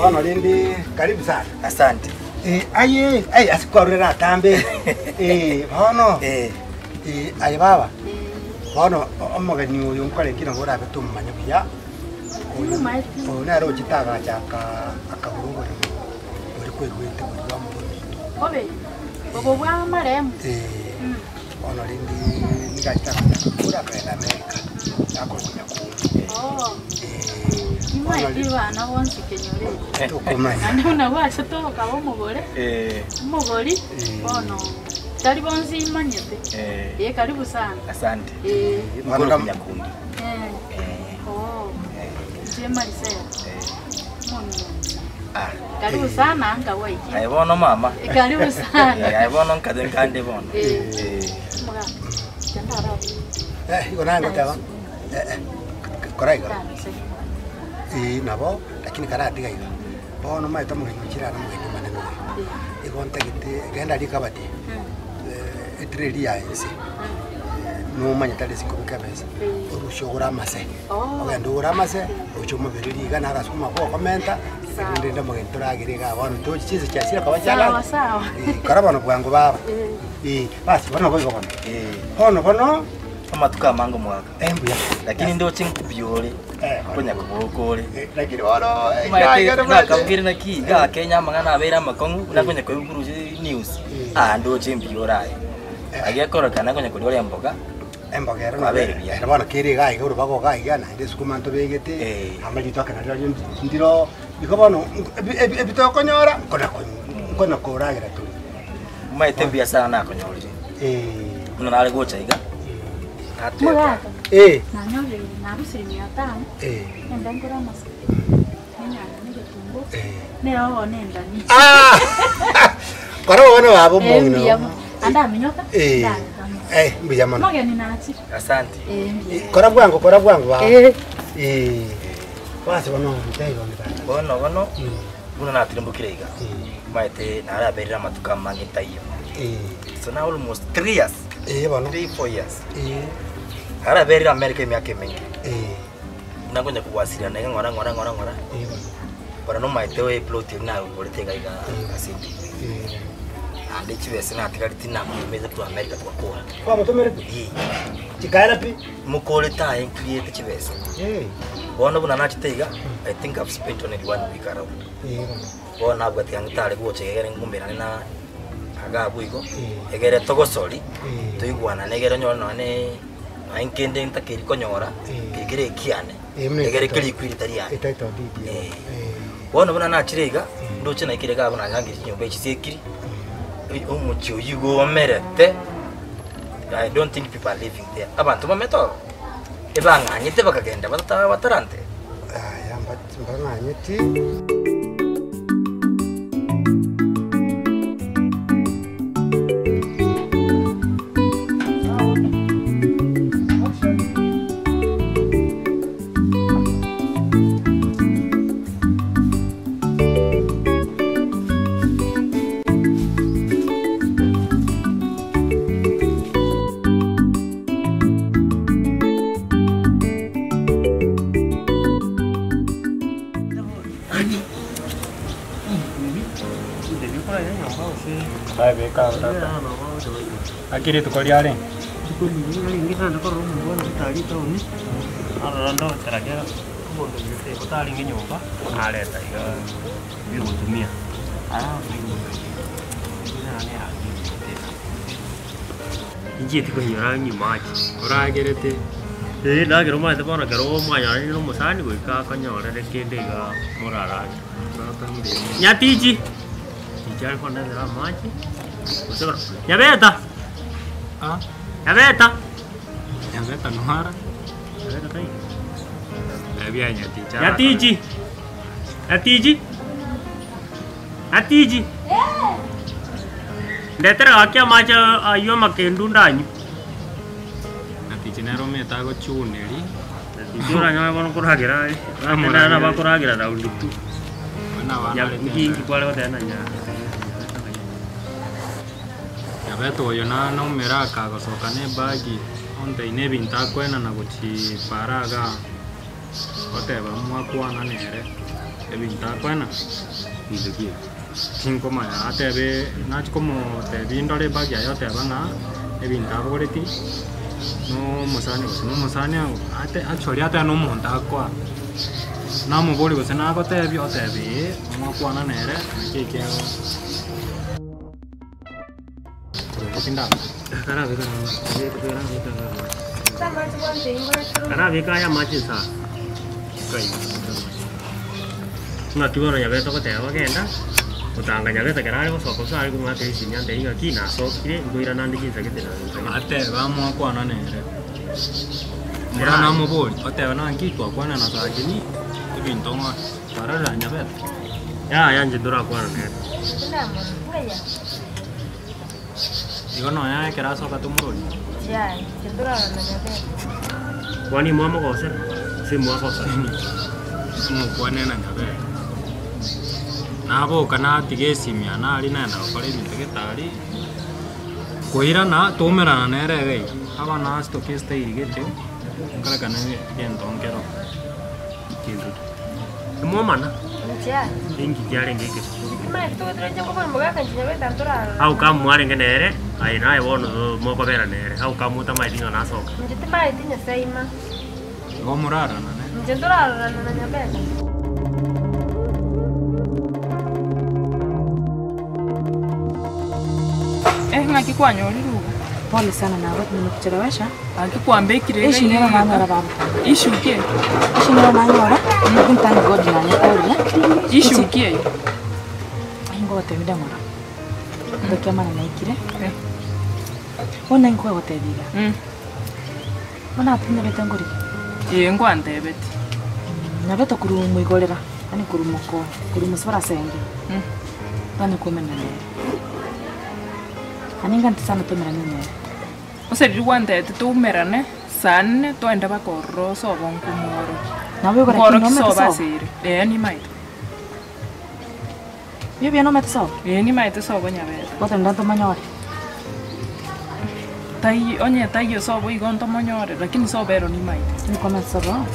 Bwana Lindi, karibu sana. Asante. Asikorera tambe. Bwana. Aye baba. Bwana omugeni uyu nkore kino ngora betumanya buya. Naro chitaga chaka akaburungu uri kwegwete muri wa mugono. Obe. Bobo bwa maremu. Bwana Lindi nikachitaka kura kwenda Amerika. Nakonya ku. Oh. Imaidiwana wonse kenyore. Tukomanya. Andona wacha toka omugore. Umugori. Bono. Tari bonzi imanyete. Karibu sana. Asante. Mwana Nyakundi. Oh. Jema lisea. Karibu sana anga waiki. Aibono mama. Karibu sana. Aibono nkande bono. Mga. Jandara. Iko nango tawa. Koraiga. Nabo lakini karati gaiga. Bono mai tamu ngikira na mwenye maneno. Iko ntegete genda likabati. Etreli ya ese. No manya tale sikubika bese. Urushogora mase. Ogendo ura mase, uchomo beriri gana rasuma ko komenta. Ndenda mo nturagirega abantu to chize cyasira kabachala. Sawa. Karabano bwangu baba. Basi bano boyo bano. Hono bano amatuka mango mwaka. Embuya. Lakini ndio chinkubyole. Konya kubokole. Lakini wano na kabwire na kiga Kenya mangana abera makongu nakonya ko guru news. Ndo chimbyora. Agia korokana konya kulole mboga. Embogero na bere ya bana kiri gai guru bago gai gana inde sukumanto begete amali toka na ryo ndiro ikobono ebitoko nyora kona koragira tu maite bia sana konyori kuna nale gocha iga Mura. Na nyori na rusiri ni atano. Nenda ngora masa. Nenya nige tumbo. Ne aho nenda ni. Karo wana wabo mungino. Anda minyoka? Mbuya mano. Mageni nachi. Asante. Kora bwangu wa. Basi bano mtego ndata. Bono. Kuna na tirimbukire iga. Maite na ara berira matuka mangita iyo. So now almost 3 years. Bano. 3-4 years. Ara berira America miaka mingi. Nakonya kuwasiliana ngora. Para no maite we plot na politika iga asiti. Ande chiwese na tikariti na kumeza tu America twakora. Kwa mutomere tu. Chikaira pi mukole ta create chiwese. Bona buna na chitega. I think I've spent only 1 week around. Bona abati angitale goche egere ngumbira na agabu iko. Egere togosori. Tuigwana negere nyono ne ainkende ntakiri konyora. Egere kiane. Egere kiri kwiritaria. Itaito bibi. Bona buna na chirega ndoche na ikirega buna nyangi nyombe chisekiri. Umuchi uyigo merete. I don't think people are living there. Abantu bameto. Ebanganyite bakagenda batarante. Yamba mbanganyiti. Akiri tukoli ale. Tukoli ngi sana ko ro mbona tari to ni. Arando taragira kubondo ngite ko tari ngi nyumba. Aleta iga birutumia. Ingie tiko nyara nyuma aje. Uragerete Ndagä rå maä bona kä rå mwanya no må cani gwä ka kanyorere kä ndä ga må rara nyatiji tijarä kondethera maji nyabeta nyabeta nyabeta nwara nyabeta tai ebia nyatiji nyatiji nyatiji ndetera akia maja ayo makendu ndanyu Tinero me tago chuneri. Dura nyama kono kuragira. Amana na bakuragira raundi tu. Na wa. Ya kingi kwale wote na nya. Ya beto yo na no mera ka go soka ne bagi. Onte ine binta kwena na guchi paraga. Ote ba mwa kwana nere. E binta kwena. Izuki. Cinco maya ate be na como te bindore bagi ayo te bana. E binta goreti. No musani ate actually ate no monta kwa na mo boli ko na ko te bi mo kwa na nere ke tinda kara be ya machi sa kai na tuwa ya be to ko te wa genda utanga nya beta kara ko so ko sa ko ma te sinya te inga kina so kire ngoira nandi kinsa ke te na ate ba mo kwa na nere mura na mo bol ate ba na ki to kwa na sa kini ibintonga para la nya beta ya njidura kwa na nere digo no ya kara so ka tumuroni ya njidura na nya beta kwani mo ko se si mo ko sa mo kwa na nya beta nabo kana tigesimia na ari na kore bintu getari koira na tomera na nere gai aba na sto ke sta irigete kala kana gento ngero kintu mo mana ya ingi jare ngeke mai tu treje ko mboga kan nya beta tura au kam mware ngenere ai na e wono mo ko vera nere au kam muta mai dinga na soka njite mai tinya saima go murara na ne njendura na nya beta Ngakikwanyo uliruga. Pole sana na watu nimekuchelewesha. Akikwambia kile Ishi nero na ngora baba. Ishukie. Ishi nero na ngora. Thank God na nyakori. Ishukie. Ingo wote mida ngora. Ndokia mana na ikire. Ona ingo wote biga. Ona atinda betangori. Ngo antebeti. Na beto kuru muigorera. Ani kuru moko. Kuru musora senge. Tani komena ne. Aninga ntisana tumera nene. Oseri wante tumerane sanne toenda bakorro sobo nkumoro. Nawe gore kino mete soba so. siri. Ni maito. Yo no mete so. Ni maito sobo nyabeta. Bote ndanto manyore. Tai sobo igonto manyore lakini sobero ni maito. Ni kome sobo.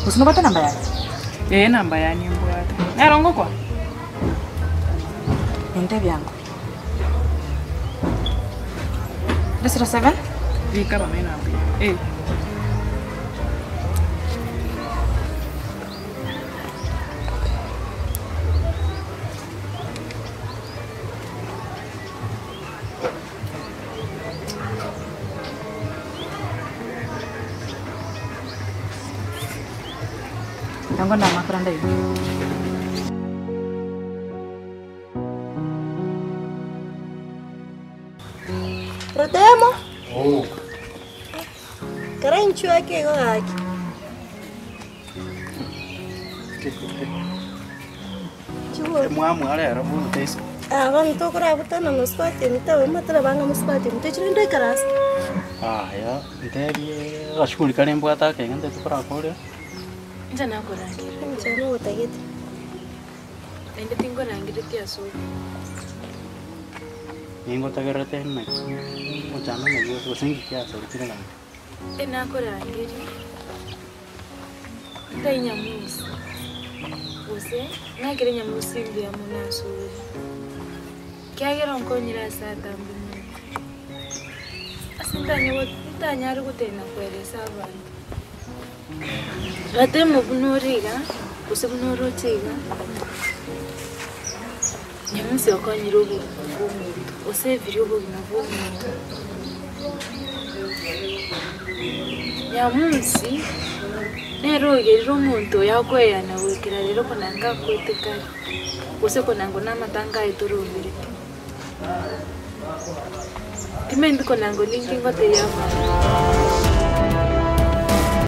Usino bata namba yake. Namba yani mbwate. Erongo kwa. Ente byangu. This is 7? Vika ba mena mbi. Yango na makranda hiyo. Protemo. Oh. Karanchu yake go haki. Chuo. Mwamu ale ara bunu teso. Van to kura butana muspati mitawe matala banga muspati mtechinde karas. Ya, ntebi ashukuri kale mbwata ke ngende tukora kore. Nja nakorangira. Nja no utagete. Ende tingo rangira tiaso. Ningo tagerete na. Muchana me yo sosingi kiasi kile na. Nakorangira. Ndainya musi. Ose, nakire nyamusi ndi amunaso. Kyagera nkonyira sata mbunye. Asintanya ari kutena kwelesa abantu. Gatemo bunoriga, kusebunorotiga. Nyamusi okonyira obumuntu, oseviri obumuntu. ya munsi nero geriro muntu yakweyana wikira rero kunanga kwitikana use kunango namatanga iturumire timendi kunango ningi ngote yama